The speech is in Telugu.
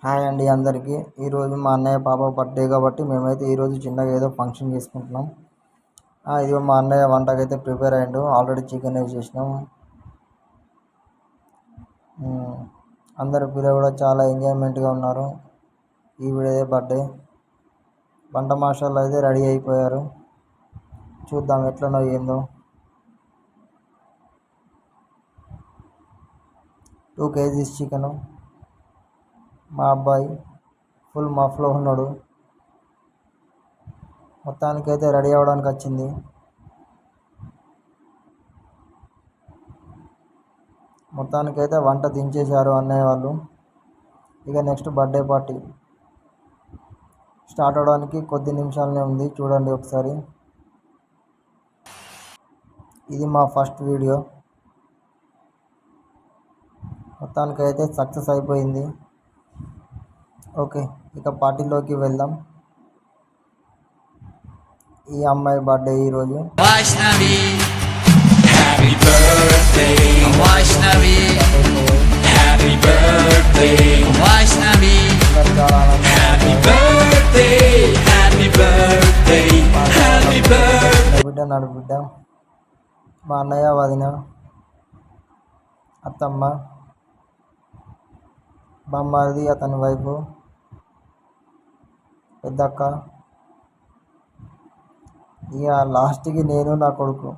హాయ్ అండి అందరికీ. ఈరోజు మా అన్నయ్య పాప బర్త్డే కాబట్టి మేమైతే ఈరోజు చిన్నగా ఏదో ఫంక్షన్ చేసుకుంటున్నాం. ఇదిగో మా అన్నయ్య వంటకైతే ప్రిపేర్ అయ్యిండు. ఆల్రెడీ చికెన్ వేసేసినాం. అందరు పిల్లలు కూడా చాలా ఎంజాయ్మెంట్గా ఉన్నారు. ఈ వీడియో బర్త్డే వంట మాస్టర్లు అయితే రెడీ అయిపోయారు. చూద్దాం ఎట్లనో ఏందో. 2 kgs చికెను. మా అబ్బాయి ఫుల్ మఫ్లో ఉన్నాడు. మొత్తానికైతే రెడీ అవ్వడానికి వచ్చింది. మొత్తానికైతే వంట దించేశారు అన్నయ్య వాళ్ళు. ఇక నెక్స్ట్ బర్త్డే పార్టీ స్టార్ట్ అవడానికి కొద్ది నిమిషాలనే ఉంది. చూడండి ఒకసారి. ఇది మా ఫస్ట్ వీడియో. మొత్తానికైతే సక్సెస్ అయిపోయింది. ఓకే, ఇక పార్టీలోకి వెళ్దాం. ఈ అమ్మాయి బర్త్డే ఈరోజు. Vaishnavi happy birthday Vaishnavi happy birthday Vaishnavi happy birthday happy birthday happy birthday. బిడ్డ నాడు బిడ్డ, మా అన్నయ్య వదిన, అత్తమ్మ, బామ్మది, అతని వైపు, పెద్దక్క, ఇక లాస్ట్కి నేను నా కొడుకు.